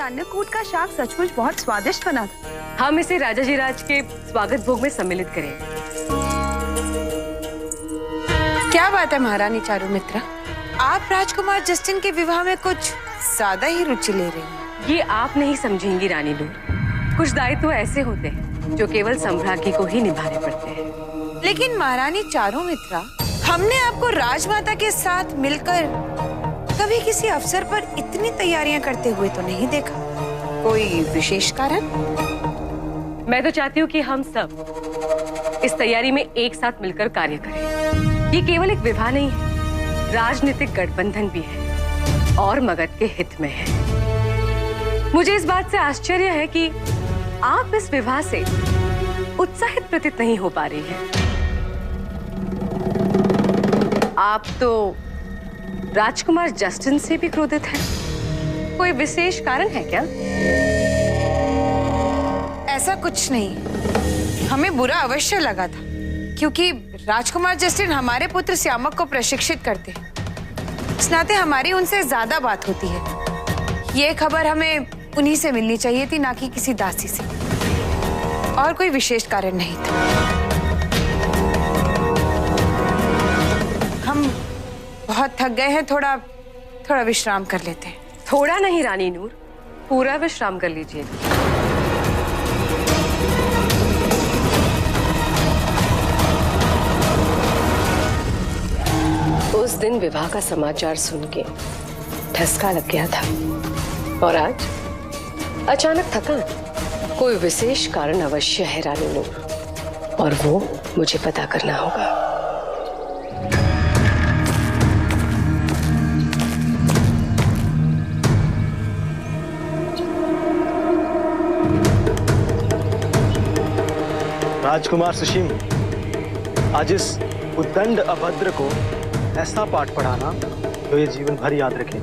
अन्नकूट का शाक सचमुच बहुत स्वादिष्ट बना था। हम इसे राजा जी राज के स्वागत भोग में सम्मिलित करें। क्या बात है महारानी चारुमित्रा, आप राजकुमार जस्टिन के विवाह में कुछ ज्यादा ही रुचि ले रही हैं। ये आप नहीं समझेंगी रानी लू। कुछ दायित्व ऐसे होते हैं जो केवल सम्राज्ञी को ही निभाने पड़ते हैं। लेकिन महारानी चारुमित्रा, हमने आपको राजमाता के साथ मिलकर कभी किसी अवसर पर इतनी तैयारियां करते हुए तो नहीं देखा। कोई विशेष कारण? मैं तो चाहती हूँ कि हम सब इस तैयारी में एक साथ मिलकर कार्य करें। ये केवल एक विवाह नहीं है, राजनीतिक गठबंधन भी है और मगध के हित में है। मुझे इस बात से आश्चर्य है कि आप इस विवाह से उत्साहित प्रतीत नहीं हो पा रही हैं। आप तो राजकुमार जस्टिन से भी क्रोधित हैं। कोई विशेष कारण है क्या? ऐसा कुछ नहीं, हमें बुरा अवश्य लगा था क्योंकि राजकुमार जस्टिन हमारे पुत्र श्यामक को प्रशिक्षित करते हैं। इस नाते हमारी उनसे ज्यादा बात होती है। ये खबर हमें उन्हीं से मिलनी चाहिए थी, ना कि किसी दासी से। और कोई विशेष कारण नहीं था। हम बहुत थक गए हैं, थोड़ा विश्राम कर लेते हैं। थोड़ा नहीं रानी नूर, पूरा विश्राम कर लीजिए। उस दिन विवाह का समाचार सुन के ठसका लग गया था और आज अचानक थकान। कोई विशेष कारण अवश्य है रानी नूर, और वो मुझे पता करना होगा। राजकुमार सुशील, आज इस उद्दंड अभद्र को ऐसा पाठ पढ़ाना जो ये जीवन भर याद रखे।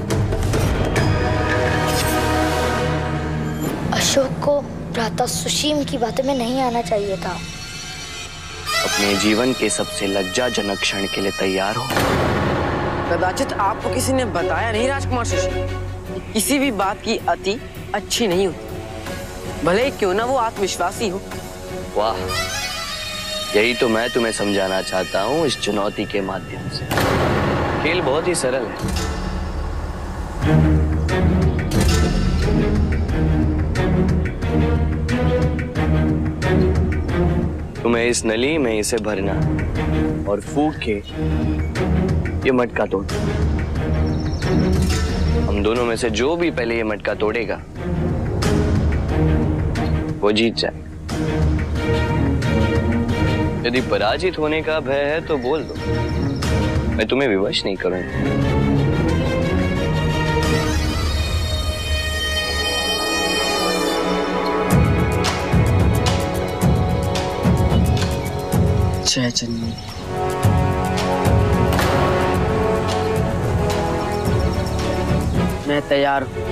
अशोक को भ्राता सुशीम की बातों में नहीं आना चाहिए था। अपने जीवन के सबसे लज्जाजनक क्षण के लिए तैयार हो। कदाचित आपको किसी ने बताया नहीं राजकुमार सुशील, किसी भी बात की अति अच्छी नहीं होती, भले ही क्यों ना वो आत्मविश्वासी हो। वाह, यही तो मैं तुम्हें समझाना चाहता हूँ इस चुनौती के माध्यम से। खेल बहुत ही सरल है। तुम्हें इस नली में इसे भरना और फूंक के ये मटका तोड़। हम दोनों में से जो भी पहले ये मटका तोड़ेगा वो जीत जाए। यदि पराजित होने का भय है तो बोल दो, मैं तुम्हें विवश नहीं करूंगा। जय जननी। मैं तैयार हूँ।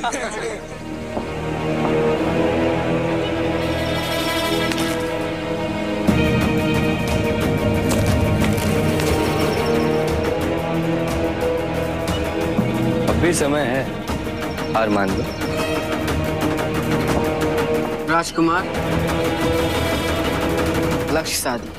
अब भी समय है, हार मान लो। राजकुमार, लक्ष्य शादी।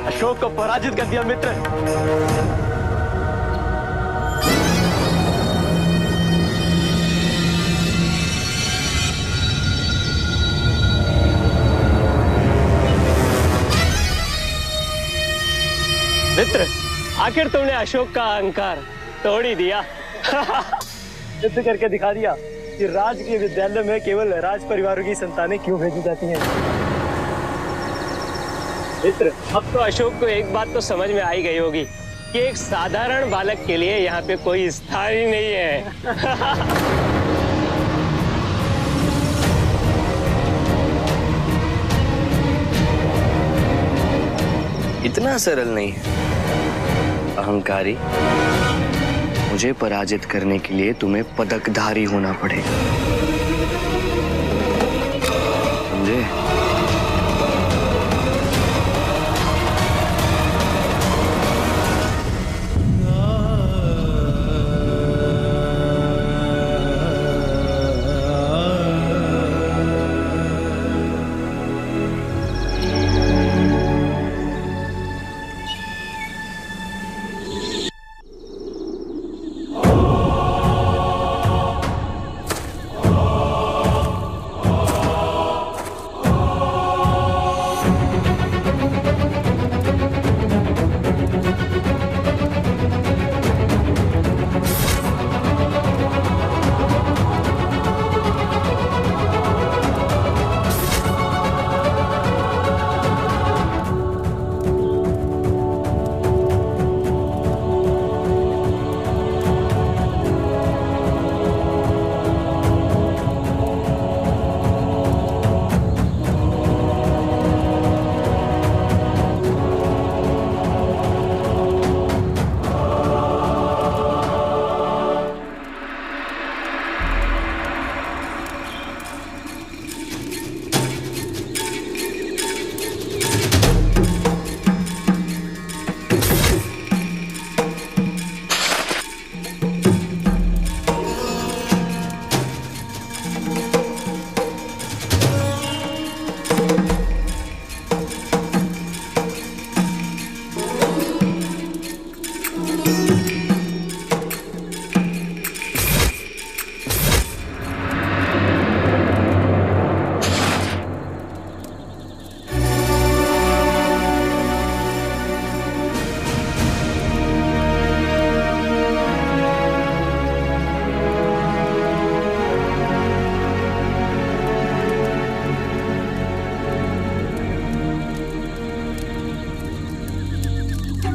अशोक को पराजित कर दिया मित्र। मित्र, आखिर तुमने अशोक का अहंकार तोड़ ही दिया। सिद्ध करके दिखा दिया कि राजकीय विद्यालय में केवल राज परिवारों की संतानें क्यों भेजी जाती हैं। मित्र, अब तो अशोक को एक बात तो समझ में आई गई होगी कि एक साधारण बालक के लिए यहाँ पे कोई स्थान ही नहीं है। इतना सरल नहीं है अहंकारी। मुझे पराजित करने के लिए तुम्हें पदकधारी होना पड़ेगा, समझे?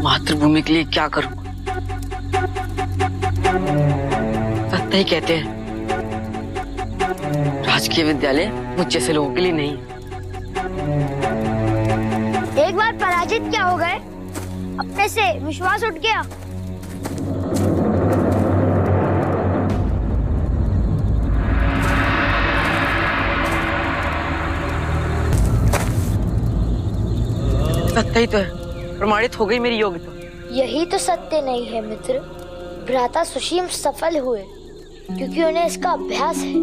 मातृभूमि के लिए क्या करूं? सत्य ही कहते हैं, राजकीय विद्यालय मुझ जैसे लोगों के लिए नहीं। एक बार पराजित क्या हो गए, अपने से विश्वास उठ गया। सत्य ही तो है, प्रमाणित हो गई मेरी योग्यता। यही तो सत्य नहीं है मित्र। भ्राता सुशीम सफल हुए क्योंकि उन्हें इसका अभ्यास है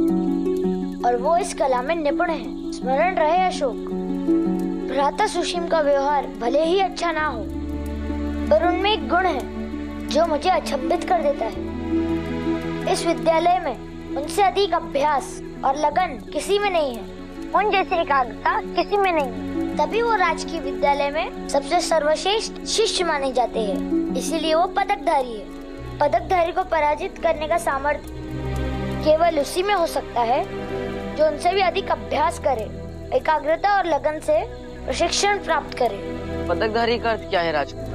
और वो इस कला में निपुण है। स्मरण रहे अशोक, भ्राता सुशीम का व्यवहार भले ही अच्छा ना हो, पर उनमें एक गुण है जो मुझे अचंभित कर देता है। इस विद्यालय में उनसे अधिक अभ्यास और लगन किसी में नहीं है। उन जैसी एकाग्रता किसी में नहीं है। तभी वो राजकीय विद्यालय में सबसे सर्वश्रेष्ठ शिष्य माने जाते हैं। इसीलिए वो पदकधारी है। पदकधारी को पराजित करने का सामर्थ्य केवल उसी में हो सकता है जो उनसे भी अधिक अभ्यास करे, एकाग्रता और लगन से प्रशिक्षण प्राप्त करे। पदकधारी का अर्थ क्या है राजकुमार?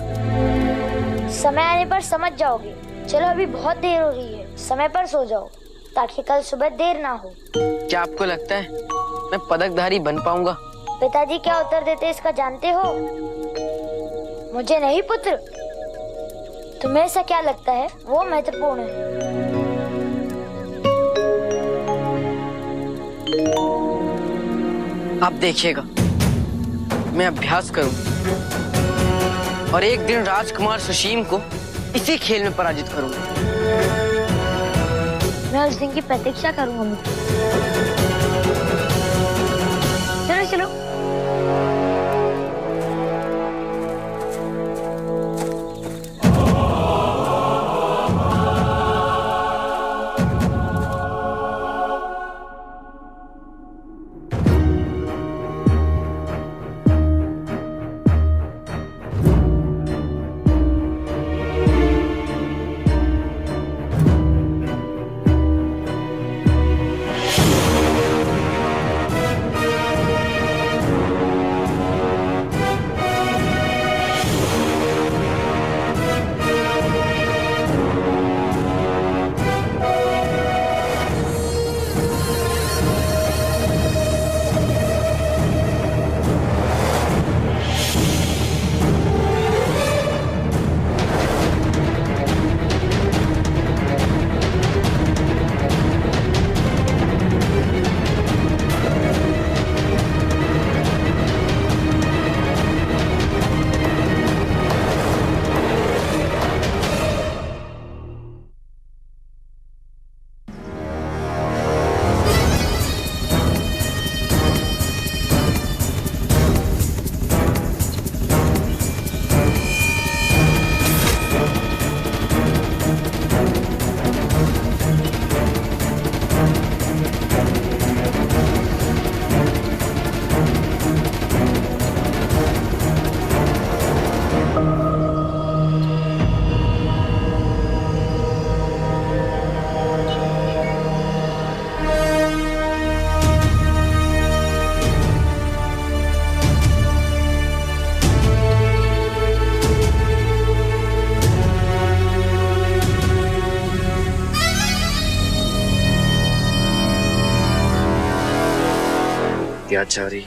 समय आने पर समझ जाओगे। चलो अभी बहुत देर हो रही है, समय पर सो जाओ ताकि कल सुबह देर ना हो। क्या आपको लगता है मैं पदकधारी बन पाऊंगा? पिताजी क्या उत्तर देते इसका जानते हो? मुझे नहीं पुत्र, तुम्हें ऐसा क्या लगता है वो महत्वपूर्ण है। आप देखिएगा, मैं अभ्यास करूं और एक दिन राजकुमार सुशीम को इसी खेल में पराजित करूंगा। मैं उस दिन की प्रतीक्षा करूंगा मित्र। चलो चलो। त्याचारी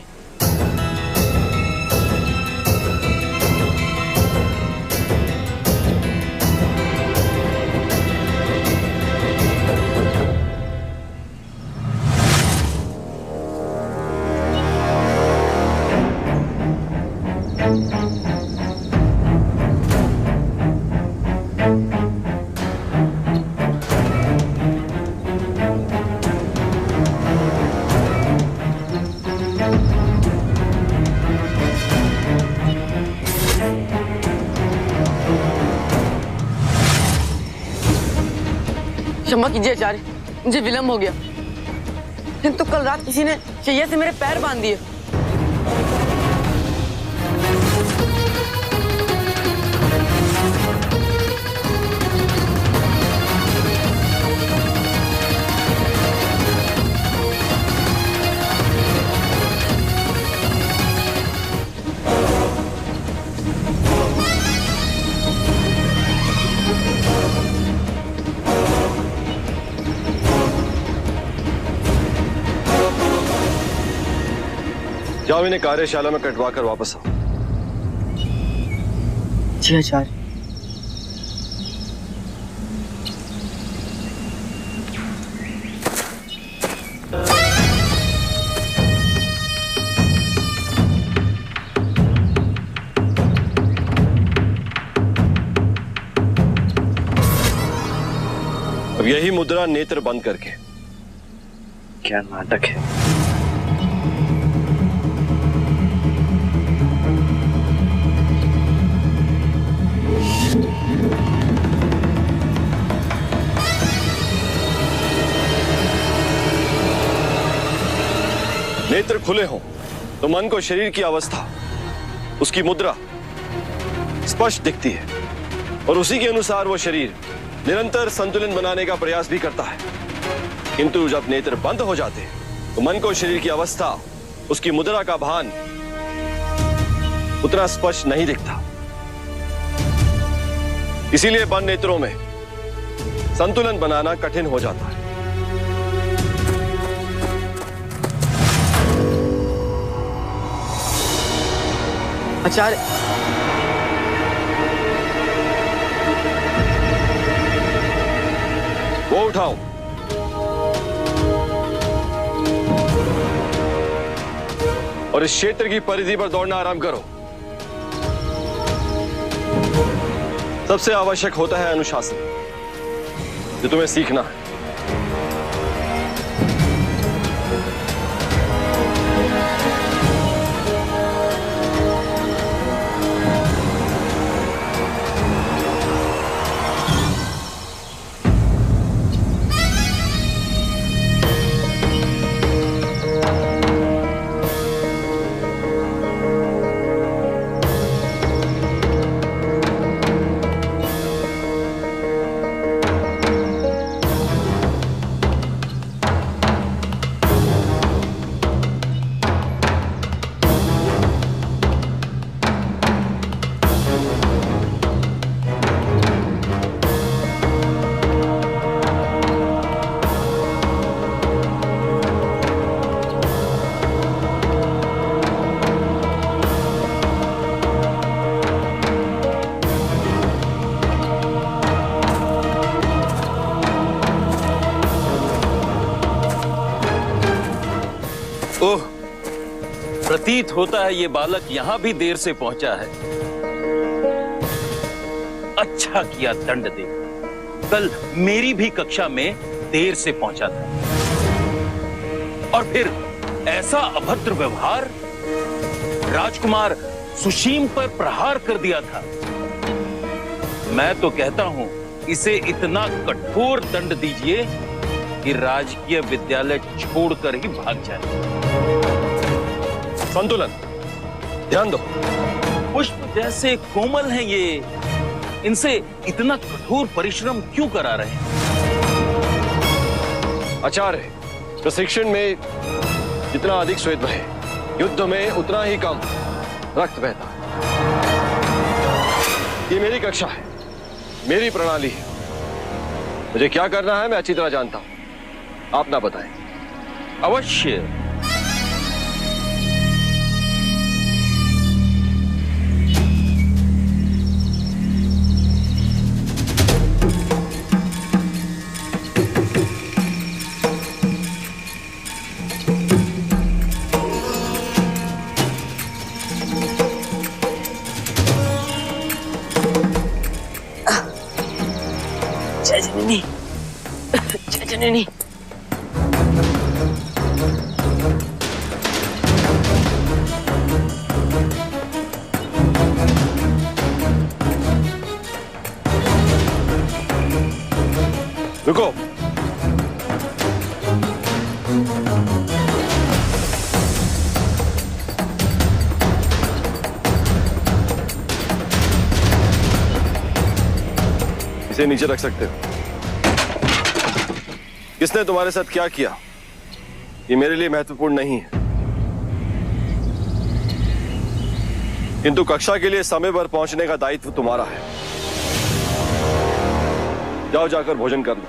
क्षमा कीजिए आचार्य, मुझे विलम्ब हो गया, किंतु कल रात किसी ने शैया से मेरे पैर बांध दिए। जाओ इन्हें कार्यशाला में कटवा कर वापस आओ। जी आचार्य। अब यही मुद्रा नेत्र बंद करके। क्या नाटक है। नेत्र खुले हों तो मन को शरीर की अवस्था, उसकी मुद्रा स्पष्ट दिखती है और उसी के अनुसार वो शरीर निरंतर संतुलन बनाने का प्रयास भी करता है। किंतु जब नेत्र बंद हो जाते हैं तो मन को शरीर की अवस्था, उसकी मुद्रा का भान उतना स्पष्ट नहीं दिखता। इसीलिए बंद नेत्रों में संतुलन बनाना कठिन हो जाता है। आचार्य, वो उठाओ। और इस क्षेत्र की परिधि पर दौड़ना आरंभ करो। सबसे आवश्यक होता है अनुशासन, जो तुम्हें सीखना है। ओह, प्रतीत होता है ये बालक यहां भी देर से पहुंचा है। अच्छा किया दंड दे, कल मेरी भी कक्षा में देर से पहुंचा था और फिर ऐसा अभद्र व्यवहार, राजकुमार सुशीम पर प्रहार कर दिया था। मैं तो कहता हूं इसे इतना कठोर दंड दीजिए कि राजकीय विद्यालय छोड़कर ही भाग जाए। संतुलन, ध्यान दो। पुष्प जैसे कोमल हैं ये, इनसे इतना कठोर परिश्रम क्यों करा रहे हैं? आचार्य, प्रशिक्षण में जितना अधिक श्वेत बहे, युद्ध में उतना ही कम रक्त बहता। ये मेरी कक्षा है, मेरी प्रणाली है। मुझे क्या करना है मैं अच्छी तरह जानता हूं, आप ना बताएं। अवश्य। जय जननी, जय जननी। रुको। इसे नीचे रख सकते हो। किसने तुम्हारे साथ क्या किया ये मेरे लिए महत्वपूर्ण नहीं है, किंतु कक्षा के लिए समय पर पहुंचने का दायित्व तुम्हारा है। जाओ जाकर भोजन कर लो।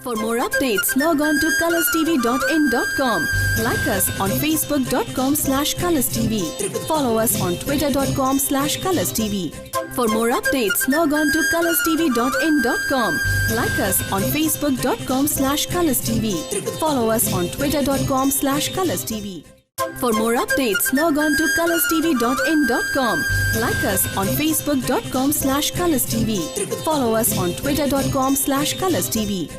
For more updates, log on to colorstv.in.com. Like us on facebook.com/colorstv. Follow us on twitter.com/colorstv. For more updates, log on to colorstv.in.com. Like us on facebook.com/colorstv. Follow us on twitter.com/colorstv. For more updates, log on to colorstv.in.com. Like us on facebook.com/colorstv. Follow us on twitter.com/colorstv.